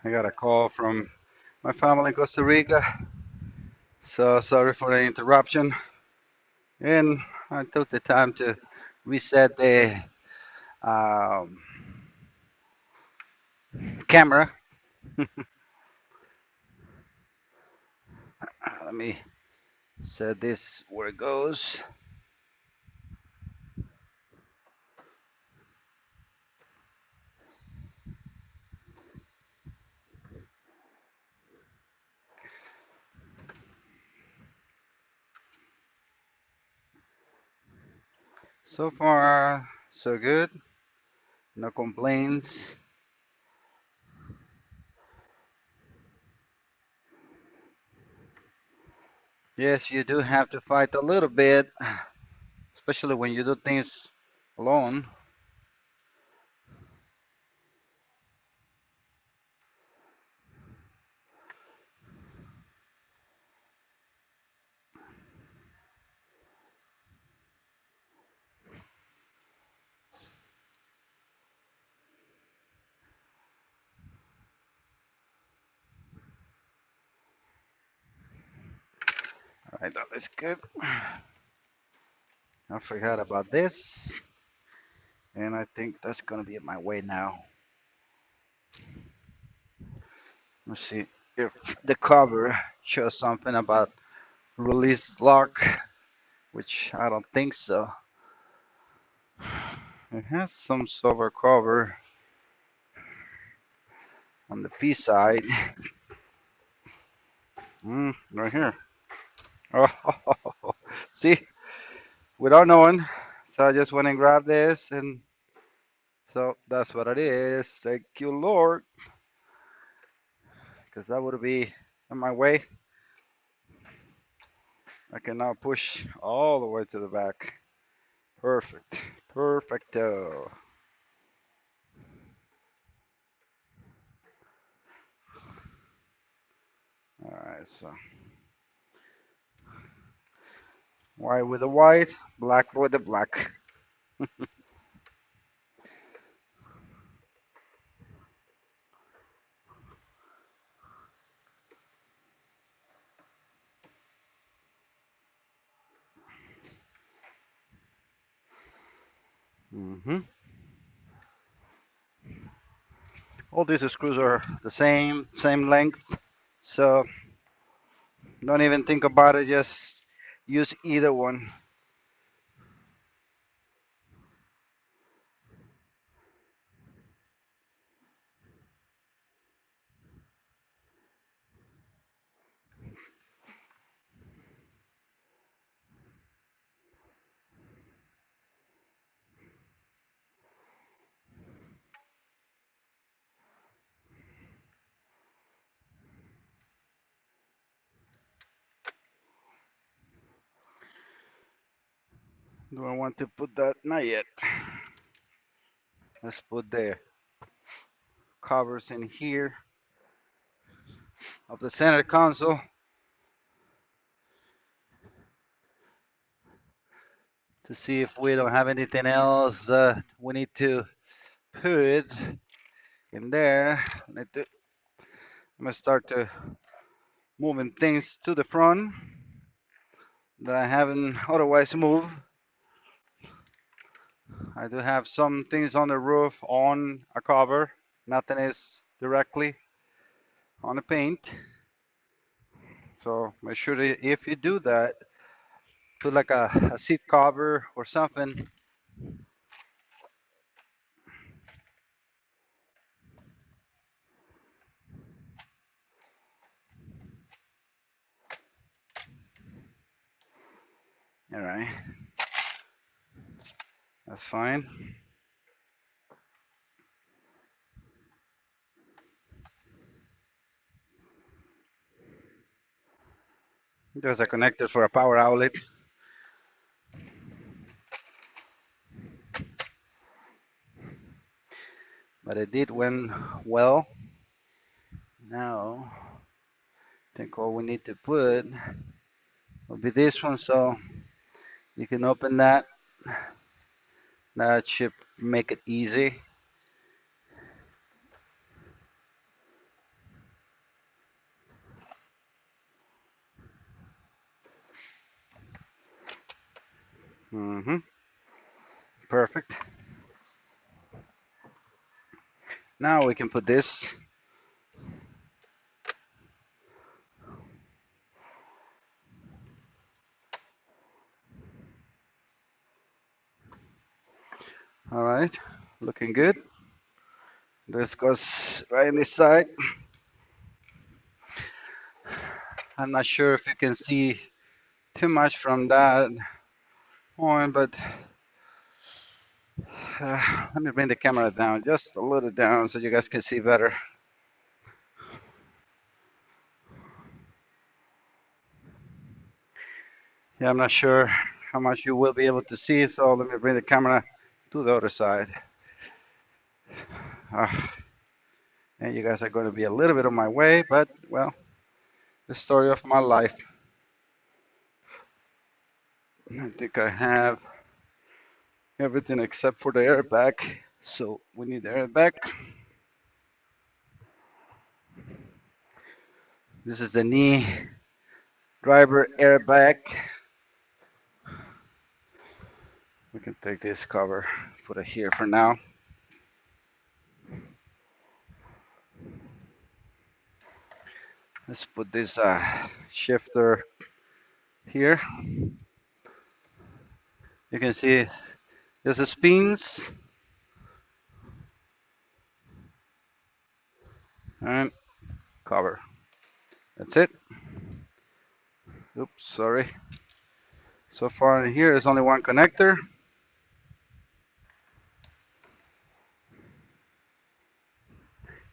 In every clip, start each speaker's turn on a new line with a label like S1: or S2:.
S1: I got a call from my family in Costa Rica, so sorry for the interruption. And I took the time to reset the um, camera. Let me set this where it goes. So far, so good. No complaints. Yes, you do have to fight a little bit, especially when you do things alone. All right, that is good. I forgot about this, and I think that's gonna be my way now. Let's see if the cover shows something about release lock, which I don't think so. It has some sort of cover on the P side. Right here. Oh, see, without knowing, so I just went and grabbed this, and so that's what it is. Thank you, Lord, because that would be in my way. I can now push all the way to the back. Perfect. Perfecto. All right, so white with the white, black with the black. hmm All these screws are the same length. So don't even think about it. Just use either one. Do I want to put that? Not yet. Let's put the covers in here of the center console to see if we don't have anything else we need to put in there. I'm gonna start to moving things to the front that I haven't otherwise moved. I do have some things on the roof on a cover. Nothing is directly on the paint. So make sure that if you do that, put like a seat cover or something. All right, that's fine. There's a connector for a power outlet, but it did went well. Now, I think all we need to put will be this one. So you can open that. That should make it easy. Mm-hmm. Perfect. Now we can put this. All right. Looking good. This goes right in this side. I'm not sure if you can see too much from that point, but let me bring the camera down just a little down so you guys can see better. Yeah, I'm not sure how much you will be able to see, so let me bring the camera to the other side. Uh, and you guys are going to be a little bit on my way, but well, the story of my life. I think I have everything except for the airbag. So we need the airbag. This is the knee driver airbag. We can take this cover, put it here for now. Let's put this shifter here. You can see there's the spins and cover. That's it. Oops, sorry. So far in here is only one connector.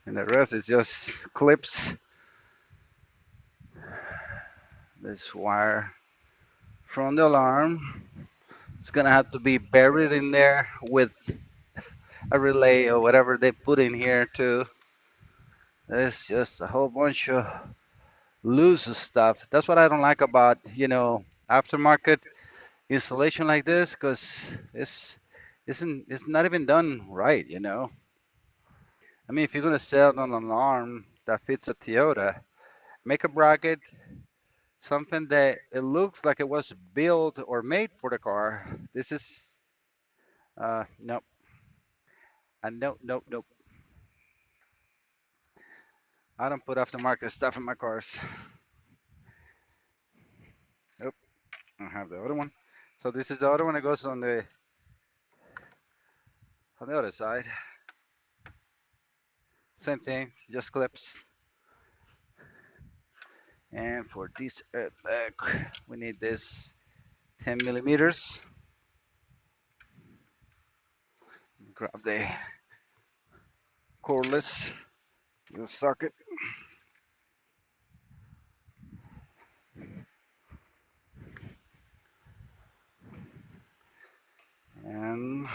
S1: And the rest is just clips. This wire from the alarm. It's gonna have to be buried in there with a relay or whatever they put in here too. There's just a whole bunch of loose stuff. That's what I don't like about, aftermarket installation like this, because it's not even done right. I mean, if you're gonna sell an alarm that fits a Toyota, make a bracket, something that it looks like it was built or made for the car. This is nope, nope, nope, nope. I don't put aftermarket stuff in my cars. Nope, I don't have the other one. So this is the other one that goes on the other side. Same thing, just clips. And for this airbag, we need this 10 millimeters. Grab the cordless little socket. And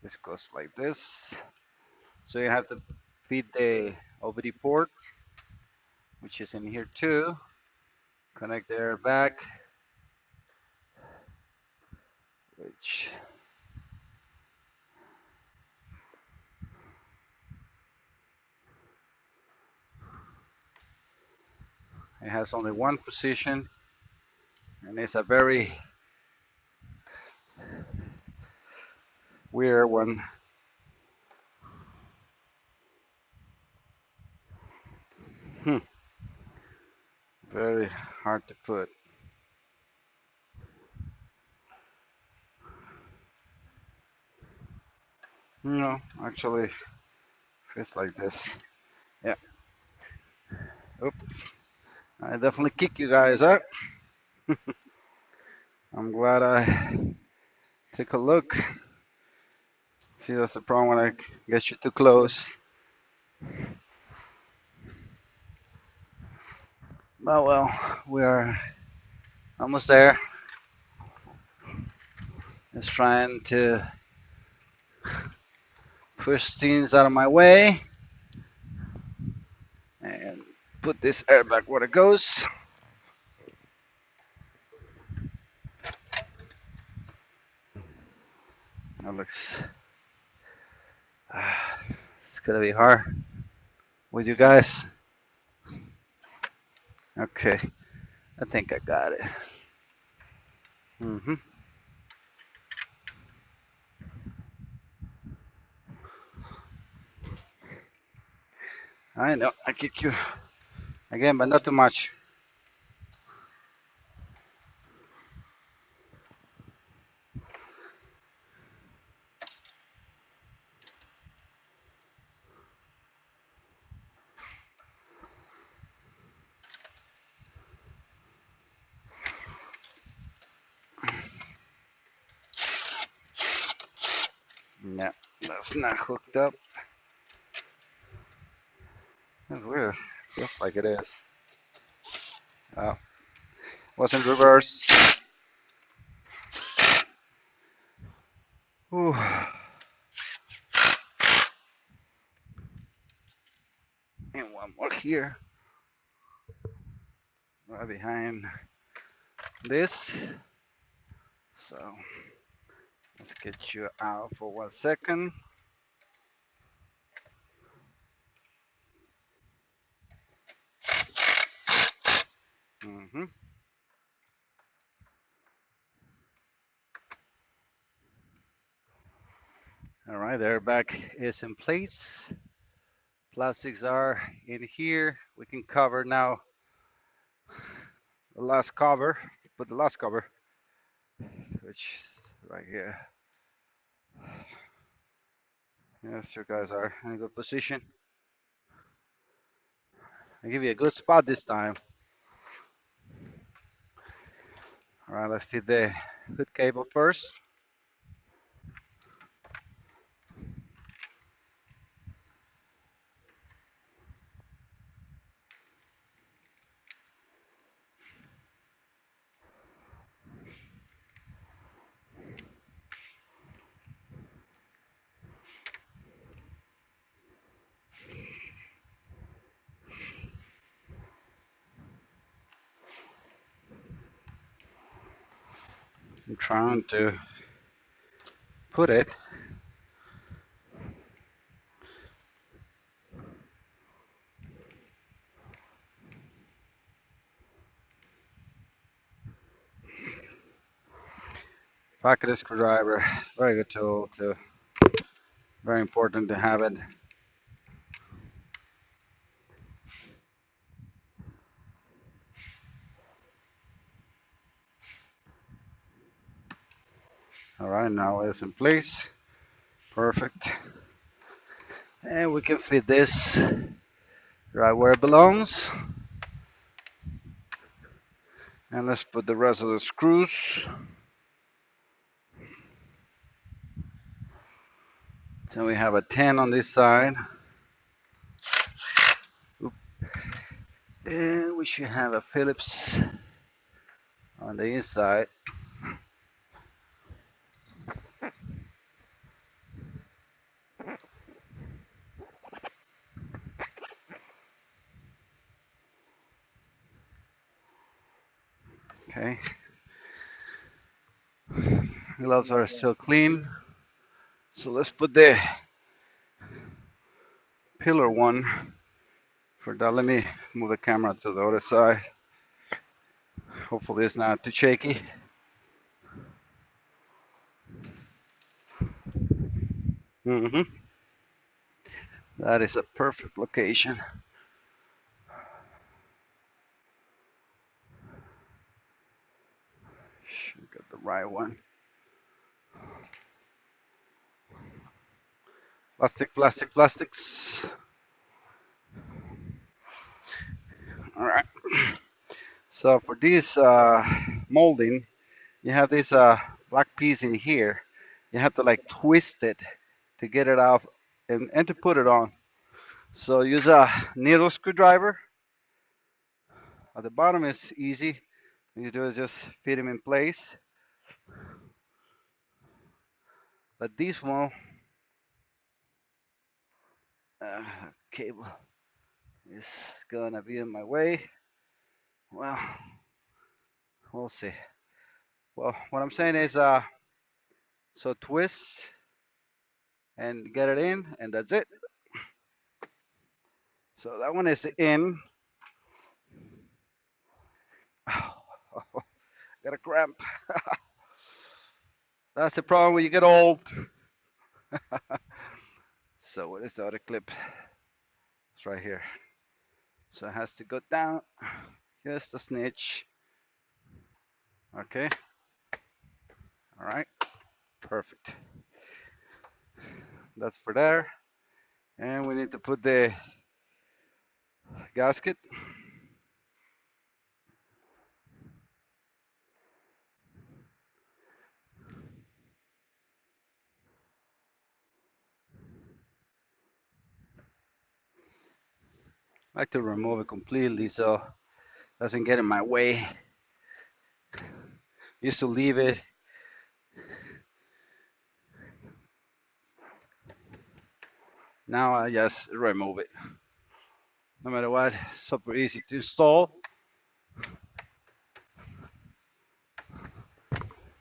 S1: this goes like this. So you have to feed the OBD port, which is in here too. Connect the airbag, which it has only one position, and it's a very weird one. Hmm. Very hard to put. No, actually, fits like this. Yeah. Oop. I definitely kick you guys out. I'm glad I took a look. See, that's the problem when I get you too close. But well, we are almost there. Just trying to push things out of my way and put this airbag where it goes. That looks. It's gonna be hard with you guys. Okay, I think I got it. Mm-hmm. I know, I kick you again, but not too much. Yeah, that's not hooked up. That's weird. Feels like it is. Oh, wasn't reversed. Ooh. And one more here, right behind this. So let's get you out for 1 second. Mm-hmm. All right, the airbag is in place. Plastics are in here. We can cover now the last cover. Put the last cover, which is right here. Yes, you guys are in a good position. I give you a good spot this time. All right, let's fit the hood cable first. I'm trying to put it. Pocket screwdriver, very good tool too. Very important to have it. All right, now it's in place. Perfect. And we can fit this right where it belongs. And let's put the rest of the screws. So we have a 10 on this side. Oop. And we should have a Phillips on the inside. Okay. Gloves are still clean. So let's put the pillar one. For that, let me move the camera to the other side. Hopefully it's not too shaky. Mm-hmm. That is a perfect location. Should get the right one. Plastics. All right. So for this molding, you have this black piece in here. You have to like twist it to get it off and to put it on. So use a needle screwdriver. At the bottom is easy. What you do is just fit them in place. But this one, cable is gonna be in my way. Well, we'll see. Well, what I'm saying is, so twist and get it in, and that's it. So that one is in. Got a cramp. That's the problem when you get old. So what is the other clip? It's right here. So it has to go down. Just a snitch. Okay. All right. Perfect. That's for there. And we need to put the gasket. I like to remove it completely so it doesn't get in my way. Used to leave it. Now I just remove it. No matter what, super easy to install.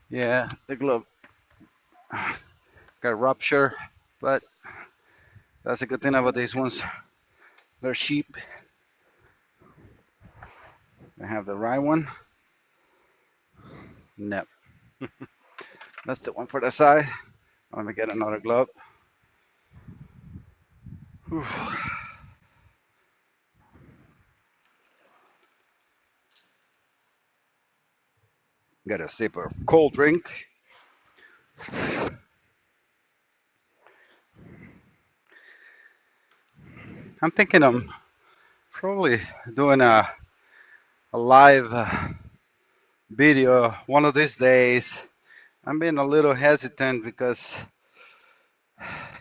S1: Yeah, the glove got rupture, but that's a good thing about these ones. They're cheap. I have the right one. No, that's the one for the side. Let me get another glove. Whew. Got a sip of cold drink. I'm thinking I'm probably doing a live video one of these days. I'm being a little hesitant because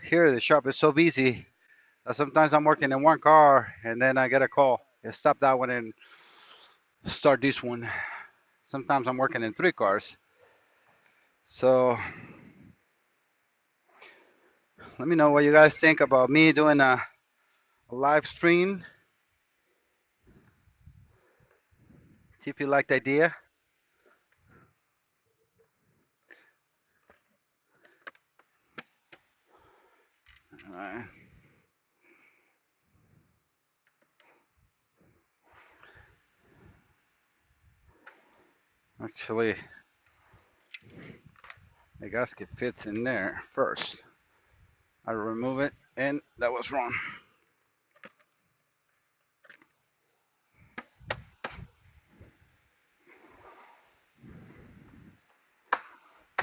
S1: here the shop is so busy that sometimes I'm working in one car and then I get a call. Stop that one and start this one. Sometimes I'm working in three cars. So let me know what you guys think about me doing a live stream. See if you like the idea. Alright. Actually, the gasket fits in there first. I remove it, and that was wrong.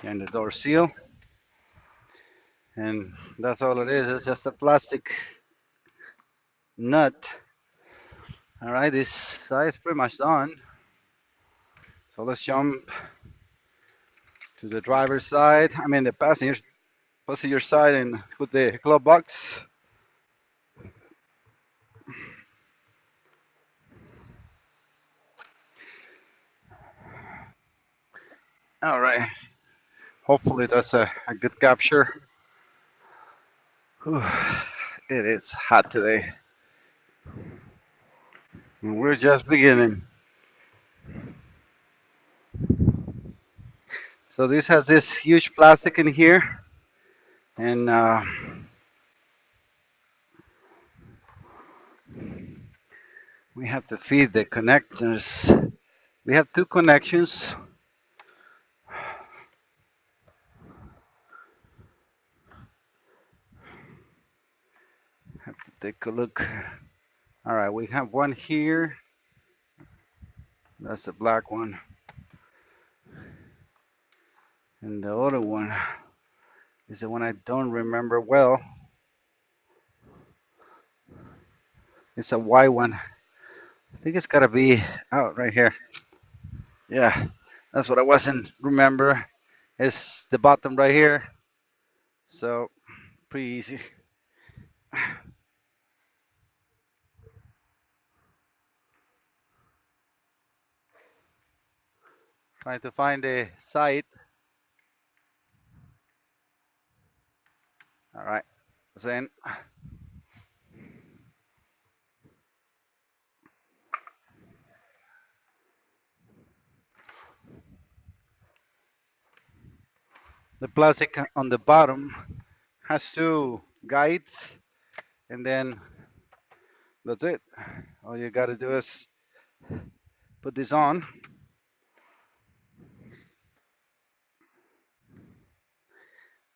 S1: And the door seal, and that's all it is. It's just a plastic nut. All right, this side is pretty much done. So let's jump to the driver's side. I mean the passenger side, and put the glove box. All right. Hopefully that's a good capture. Whew. It is hot today. And we're just beginning. So this has this huge plastic in here, and we have to feed the connectors. We have two connections. Have to take a look. All right, we have one here. That's the black one. And the other one is the one I don't remember well. It's a white one. I think it's gotta be out right here. Yeah, that's what I wasn't remember. It's the bottom right here. So pretty easy. Trying to find the site. All right, then the plastic on the bottom has two guides, and then that's it. All you gotta do is put this on.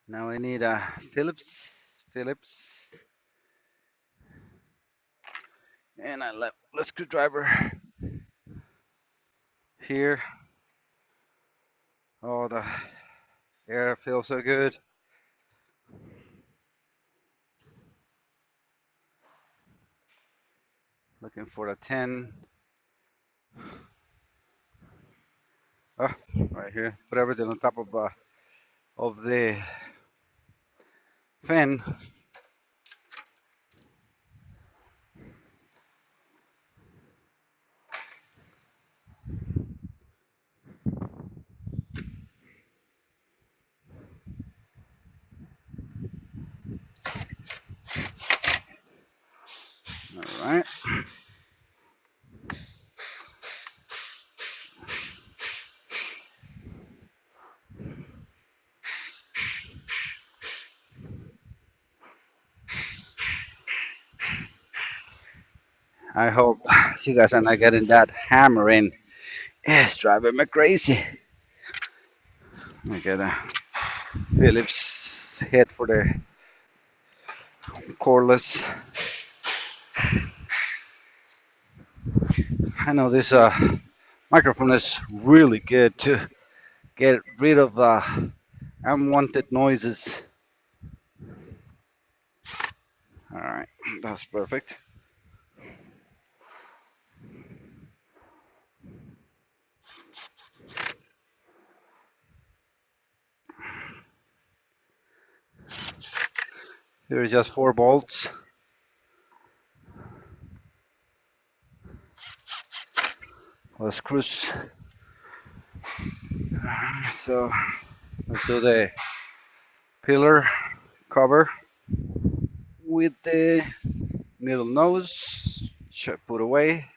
S1: Now I need a Phillips And I left the screwdriver here. Oh, the air feels so good. Looking for the 10. Oh, right here. Put everything on top of the fan. All right. I hope you guys are not getting that hammer in. It's driving me crazy. I get a Phillips head for the cordless. I know this microphone is really good to get rid of unwanted noises. All right, that's perfect. Here are just 4 bolts. The screws. So let's do the pillar cover with the middle nose. Should put away.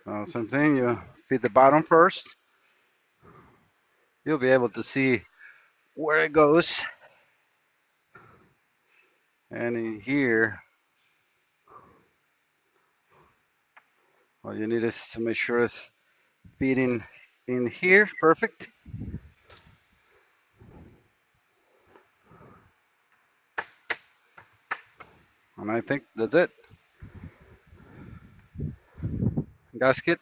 S1: So same thing. You fit the bottom first. You'll be able to see where it goes. And in here, all you need is to make sure it's fitting in here. Perfect. And I think that's it. Gasket.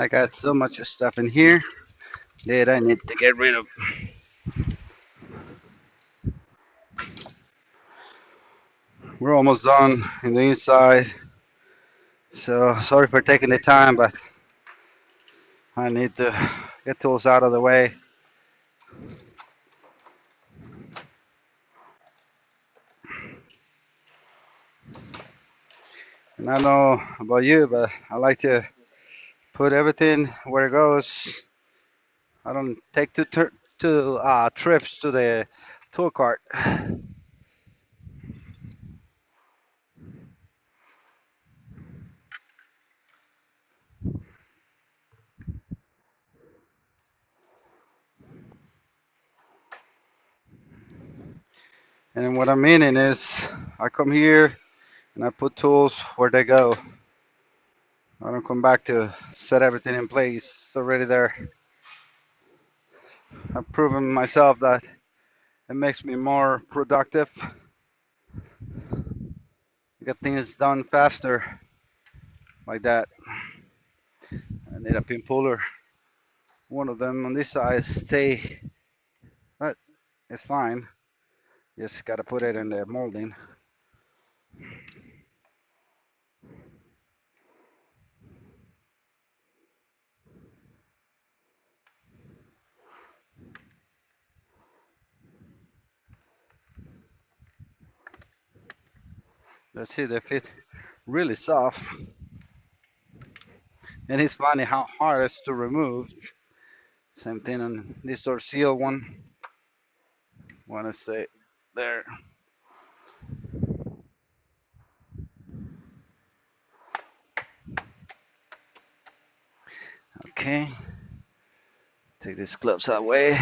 S1: I got so much stuff in here that I need to get rid of. We're almost done in the inside. So sorry for taking the time, but I need to get tools out of the way. And I know about you, but I like to put everything where it goes. I don't take two trips to the tool cart. And what I'm meaning is, I come here and I put tools where they go. I don't come back to set everything in place. It's already there. I've proven myself that it makes me more productive. Get things done faster like that. I need a pin puller. One of them on this side stay, but it's fine. Just gotta put it in the molding. Let's see, they fit really soft. And it's funny how hard it's to remove. Same thing on this door seal one. Want to stay there. Okay, take these gloves away.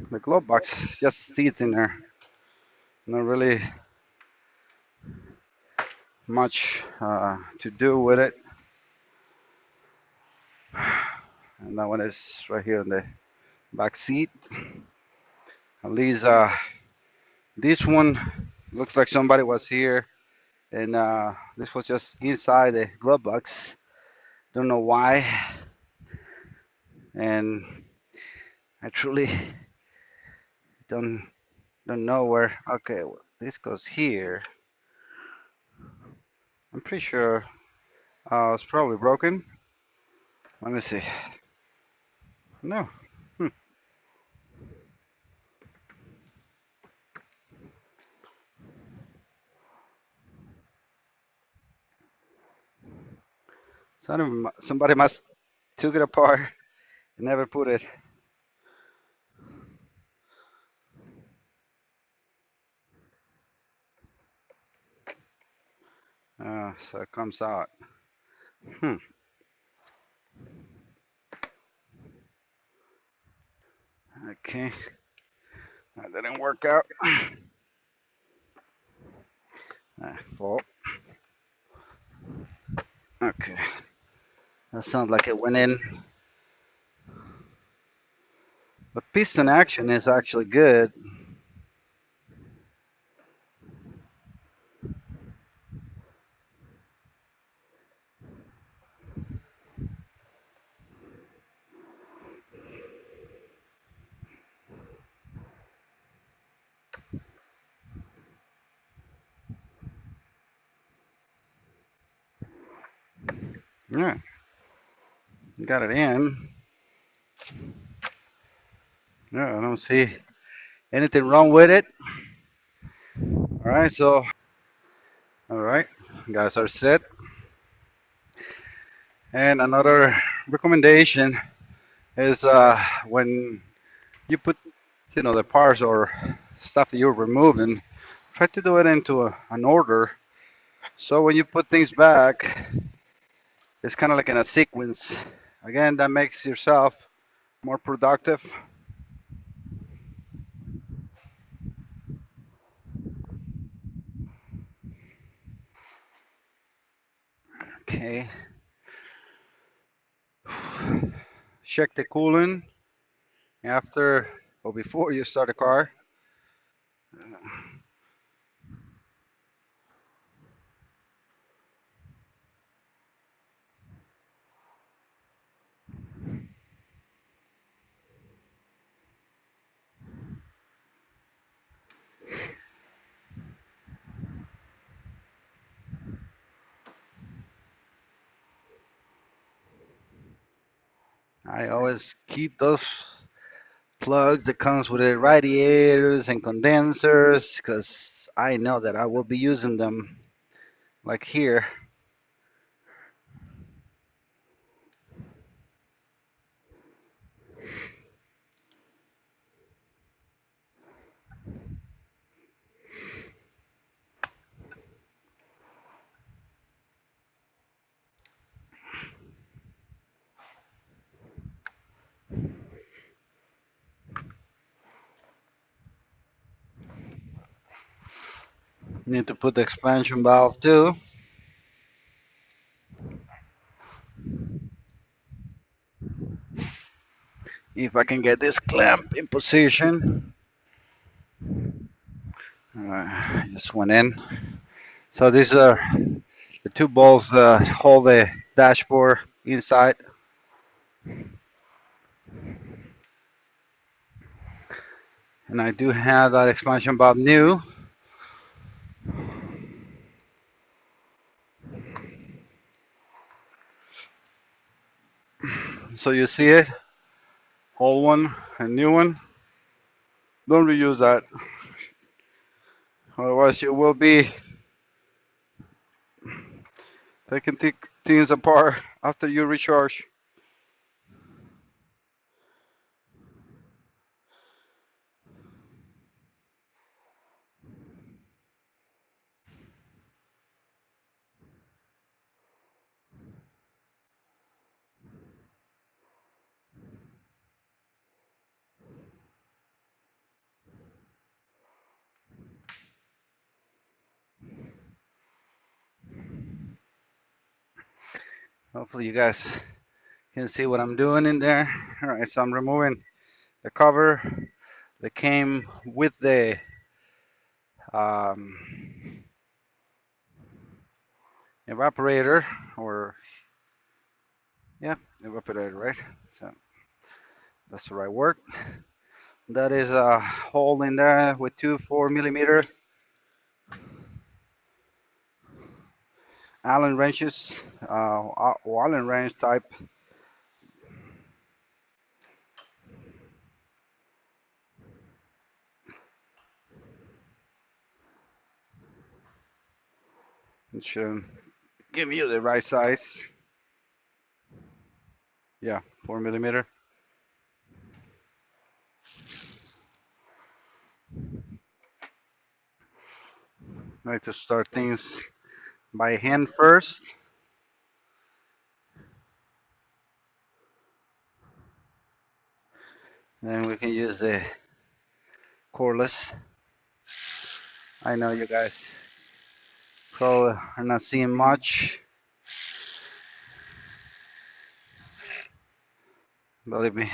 S1: The glove box just sits in there. Not really much to do with it. And that one is right here in the back seat. At least this one looks like somebody was here, and this was just inside the glove box. Don't know why, and I truly don't don't know where. Okay, well, this goes here. I'm pretty sure it's probably broken. Let me see. No. Hmm. Somebody must took it apart and never put it. So it comes out. Hmm. Okay. That didn't work out. Fault. Okay. That sounds like it went in. The piston action is actually good. Yeah, got it in. Yeah, I don't see anything wrong with it. All right, so all right, guys are set. And another recommendation is when you put, the parts or stuff that you're removing, try to do it into an order. So when you put things back, it's kind of like in a sequence. Again, that makes yourself more productive. Okay. Check the coolant after or before you start a car. I always keep those plugs that comes with the radiators and condensers because I know that I will be using them like here. Need to put the expansion valve too. If I can get this clamp in position. Just went in. So these are the two bolts that hold the dashboard inside. And I do have that expansion valve new. So you see it, old one and new one. Don't reuse that. Otherwise you will be taking things apart after you recharge. Hopefully you guys can see what I'm doing in there. All right, so I'm removing the cover that came with the um, evaporator, or yeah, evaporator, right? So that's the right word. That is a hole in there with two 4 millimeter Allen wrenches, Allen wrench type. It should give you the right size. Yeah, 4 millimeter. I like to start things by hand first. Then we can use the cordless. I know you guys probably are not seeing much. Believe me,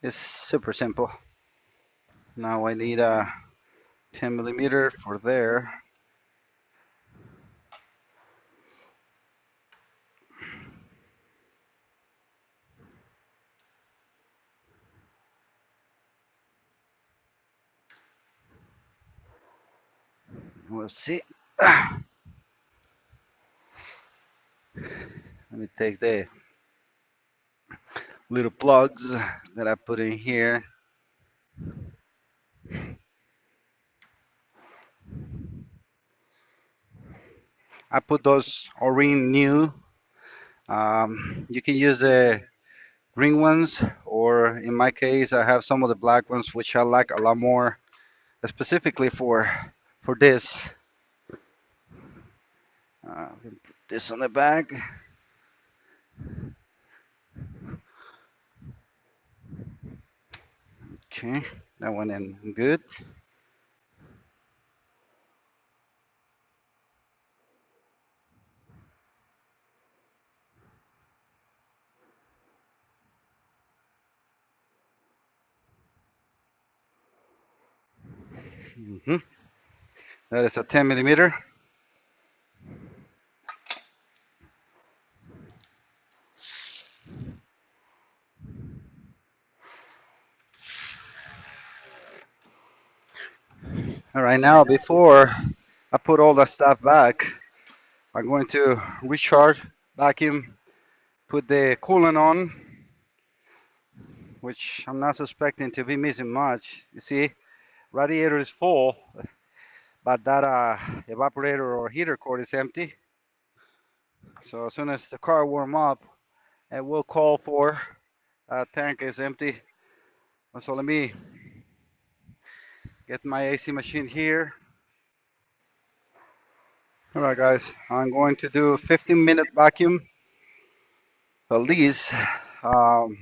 S1: it's super simple. Now I need a 10 millimeter for there. We'll see. Let me take the little plugs that I put in here. I put those O-ring new. You can use the green ones, or in my case, I have some of the black ones, which I like a lot more, specifically for this. We can put this on the back. Okay, that one in good. Hmm. That is a 10 millimeter. All right, now before I put all that stuff back, I'm going to recharge, vacuum, put the coolant on, which I'm not suspecting to be missing much. You see, radiator is full, but that evaporator or heater cord is empty. So as soon as the car warm up, it will call for tank is empty. So let me get my AC machine here. All right, guys, I'm going to do a 15-minute vacuum at least. Um,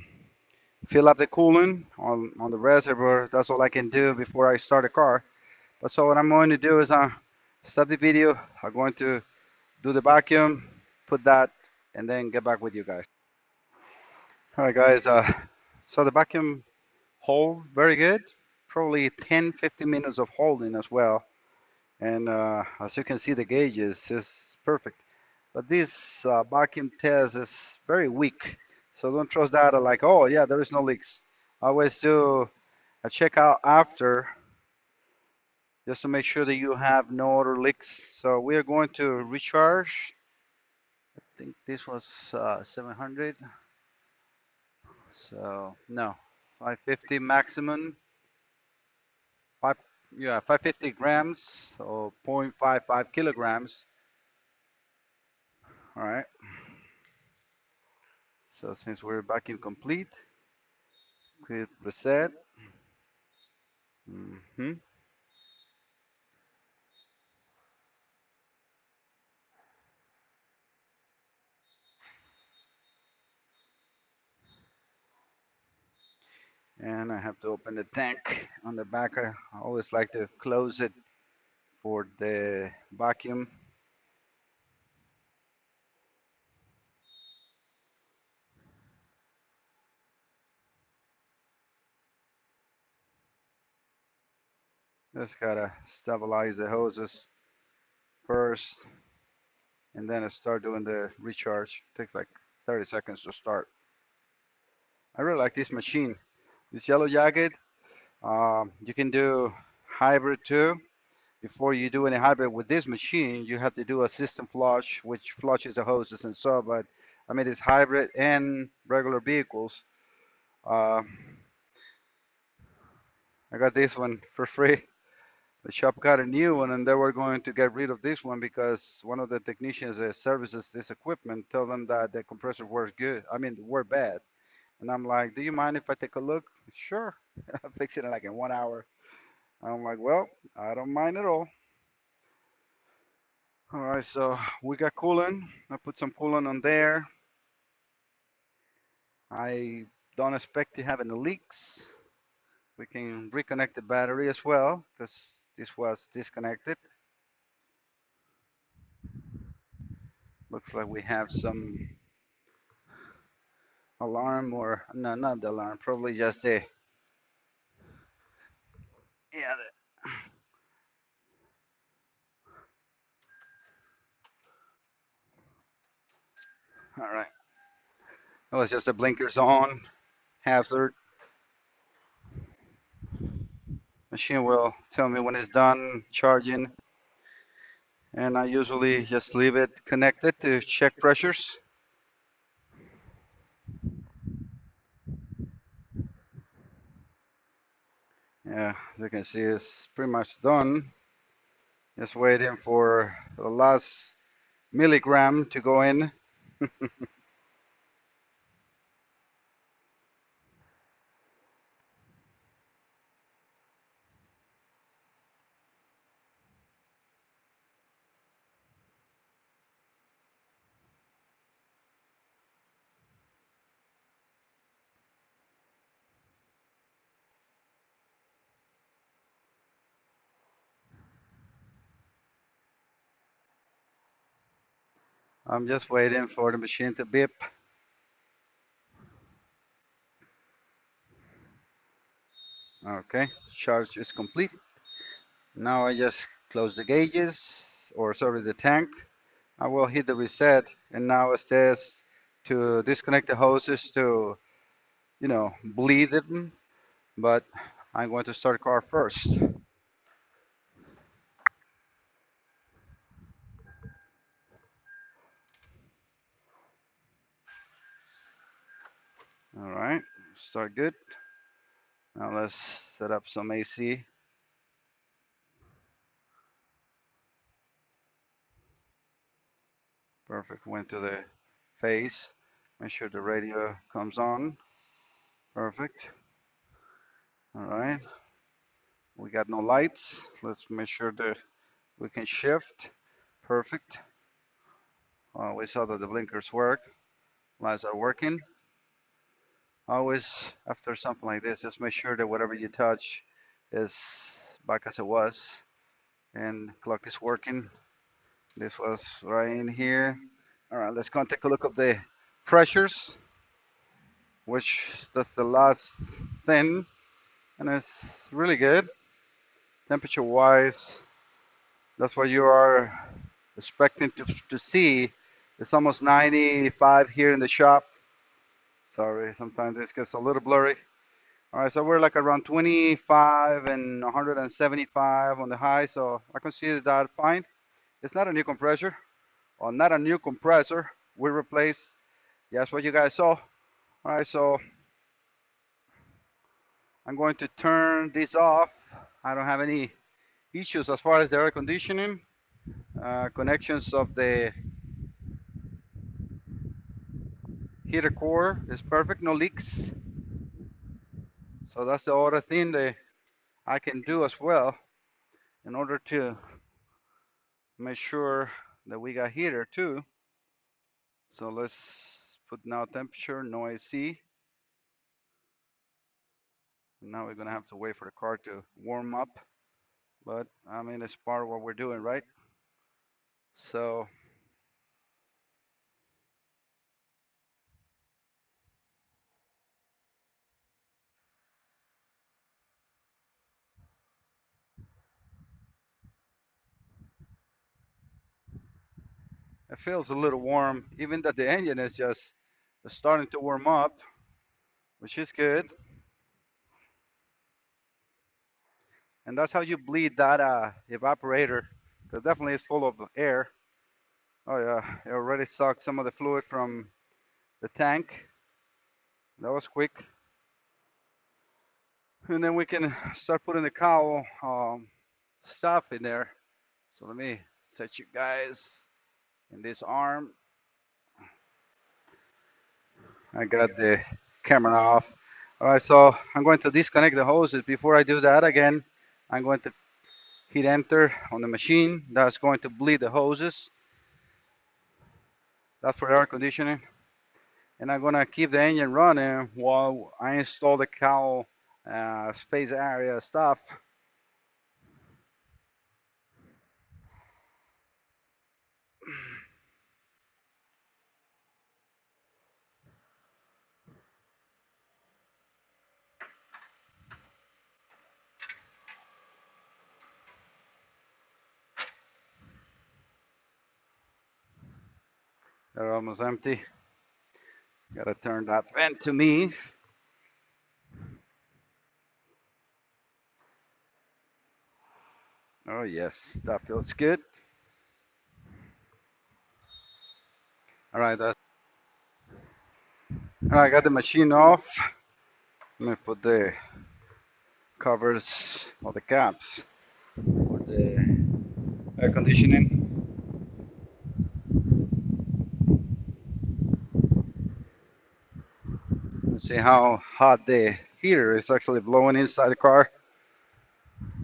S1: Fill up the coolant on the reservoir. That's all I can do before I start the car. But so what I'm going to do is stop the video. I'm going to do the vacuum, put that, and then get back with you guys. All right, guys. So the vacuum hold very good. Probably 10, 15 minutes of holding as well. And as you can see, the gauges is perfect. But this vacuum test is very weak. So don't trust that like, oh yeah, there is no leaks. Always do a check out after just to make sure that you have no other leaks. So we are going to recharge. I think this was 700. So no, 550 maximum. Five, yeah, 550 grams, so 0.55 kilograms. All right. So since we're back in complete, click reset. hmm And I have to open the tank on the back. I always like to close it for the vacuum. Just gotta stabilize the hoses first, and then I start doing the recharge. Takes like 30 seconds to start. I really like this machine. This yellow jacket, you can do hybrid too. Before you do any hybrid with this machine, you have to do a system flush, which flushes the hoses and so. But I mean, it's hybrid and regular vehicles. Uh, I got this one for free. The shop got a new one, and they were going to get rid of this one because one of the technicians that services this equipment tell them that the compressor works good. I mean, were bad. And I'm like, do you mind if I take a look? Sure. I'll fix it in like in 1 hour. I'm like, well, I don't mind at all. All right, so we got coolant. I put some coolant on there. I don't expect to have any leaks. We can reconnect the battery as well because this was disconnected. Looks like we have some alarm or no, not the alarm, probably just the yeah. All right, that was just the blinkers on. Hazard machine will tell me when it's done charging, and I usually just leave it connected to check pressures. Yeah, as you can see, it's pretty much done. Just waiting for the last milligram to go in. I'm just waiting for the machine to beep. Okay, charge is complete. Now I just close the gauges, or sorry, the tank. I will hit the reset, and now it says to disconnect the hoses to, bleed them. But I'm going to start car first. All right, start good. Now let's set up some AC. Perfect. Went to the phase. Make sure the radio comes on. Perfect. All right. We got no lights. Let's make sure that we can shift. Perfect. We saw that the blinkers work. Lights are working. Always after something like this, just make sure that whatever you touch is back as it was. And clock is working. This was right in here. All right, let's go and take a look at the pressures, which that's the last thing, and it's really good. Temperature wise, that's what you are expecting to see. It's almost 95 here in the shop. Sorry, sometimes this gets a little blurry. All right, so we're like around 25 and 175 on the high, so I consider that fine. It's not a new compressor, or not a new compressor. We replaced, that's what you guys saw. All right, so I'm going to turn this off. I don't have any issues as far as the air conditioning. Connections of the Heater core is perfect, no leaks. So that's the other thing that I can do as well in order to make sure that we got heater too. So let's put now temperature, no AC. Now we're gonna have to wait for the car to warm up. But I mean, it's part of what we're doing, right? So it feels a little warm, even that the engine is just starting to warm up, which is good. And that's how you bleed that evaporator. Because definitely it's full of air. Oh yeah, it already sucked some of the fluid from the tank. That was quick. And then we can start putting the cowl stuff in there. So let me set you guys in this arm. I got the camera off. All right, so I'm going to disconnect the hoses. Before I do that again, I'm going to hit enter on the machine. That's going to bleed the hoses. That's for air conditioning. And I'm gonna keep the engine running while I install the cowl space area stuff. They're almost empty. Gotta turn that vent to me. Oh yes, that feels good. All right, I got the machine off. Let me put the covers or the caps for the air conditioning. Let's see how hot the heater is actually blowing inside the car.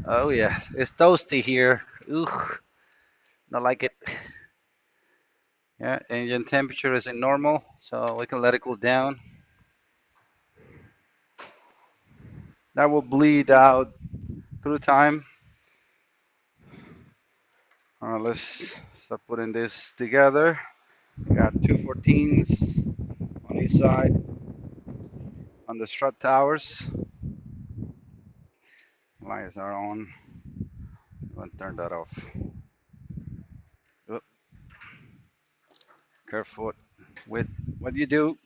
S1: Oh yeah, it's toasty here. Ooh, not like it. Yeah, engine temperature is in normal, so we can let it cool down. That will bleed out through time. Let's start putting this together. We got two 14s on each side on the strut towers. Lights are on. I'm gonna turn that off. Oh, careful with what you do.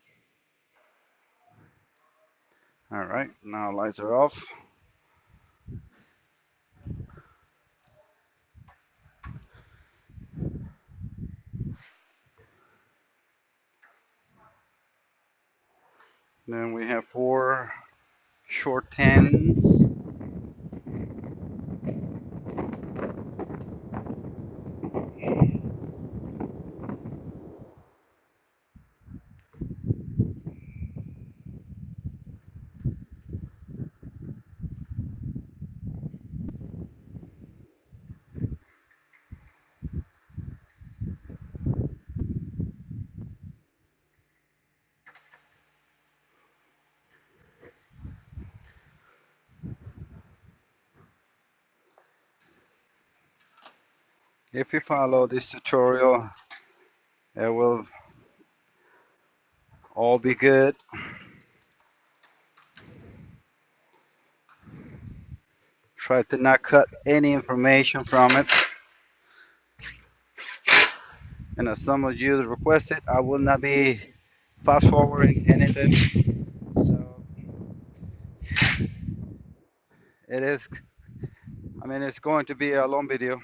S1: All right, now lights are off. Then we have four short 10s. If you follow this tutorial, it will all be good. Try to not cut any information from it. And as some of you requested, I will not be fast forwarding anything. So it is, I mean, it's going to be a long video.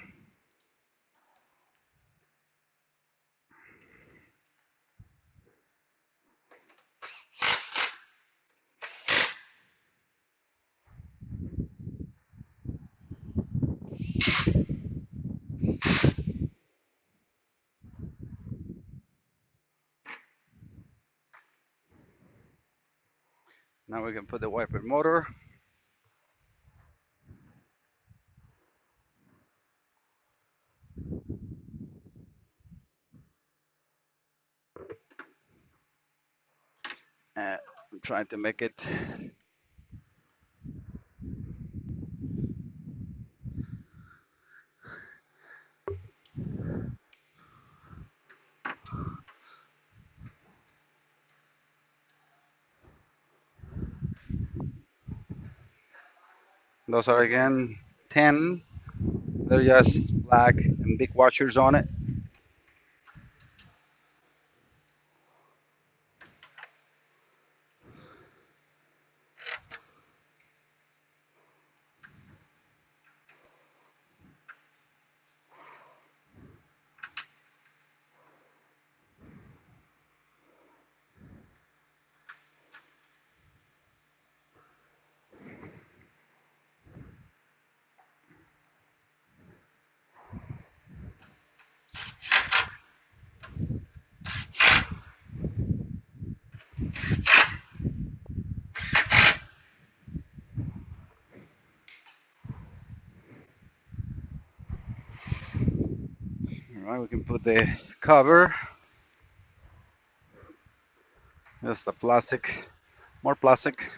S1: Now we can put the wiper motor. I'm trying to make it. Those are again 10. They're just black and big washers on it. All right, we can put the cover. Just the plastic, more plastic.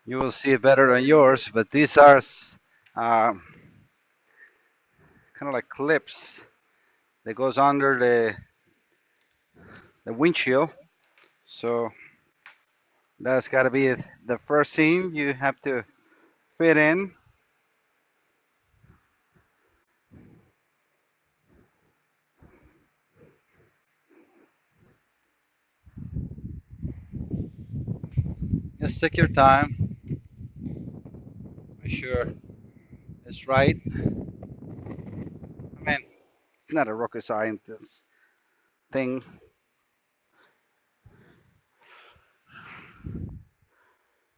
S1: You will see it better than yours, but these are kind of like clips that goes under the windshield. So that's got to be the first thing you have to fit in. Just take your time. Make sure it's right. I mean, it's not a rocket scientist thing.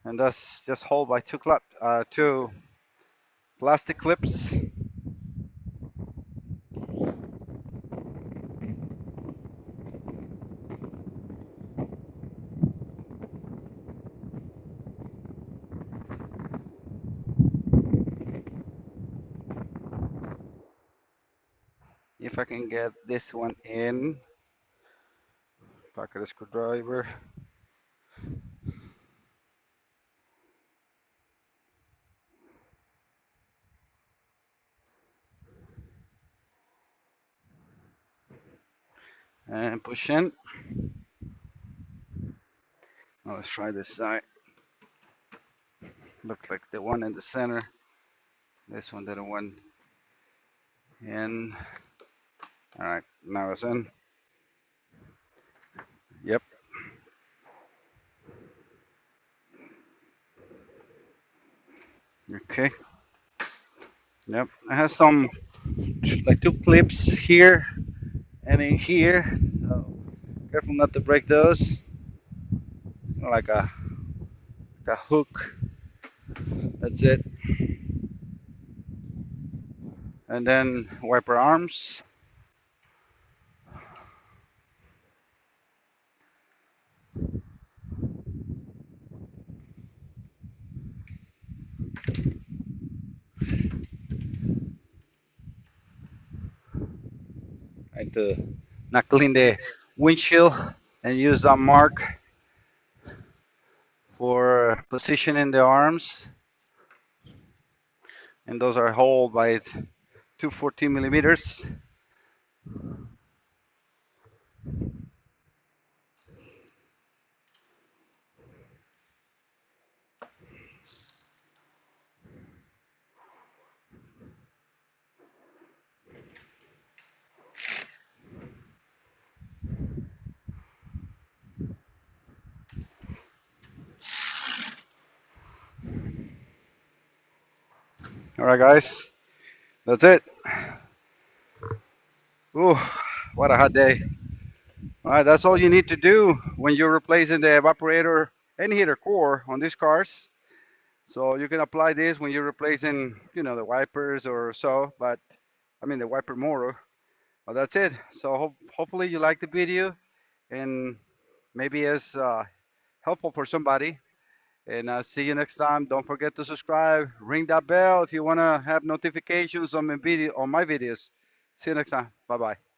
S1: And that's just hold by two plastic clips. If I can get this one in, pocket screwdriver. And push in. Now let's try this side. Looks like the one in the center. This one didn't went in. All right, now it's in. Yep. Okay. Yep. It has some like two clips here and in here. So careful not to break those. It's kind of like a hook. That's it. And then wiper arms. Right to not clean the windshield and use that mark for positioning the arms. And those are held by 214 millimeters. All right, guys, that's it. Ooh, what a hot day. All right, that's all you need to do when you're replacing the evaporator and heater core on these cars. So you can apply this when you're replacing, the wipers or so, but I mean the wiper motor. But that's it. So hopefully you like the video and maybe it's helpful for somebody. And see you next time. Don't forget to subscribe, ring that bell if you want to have notifications on my videos. See you next time. Bye bye.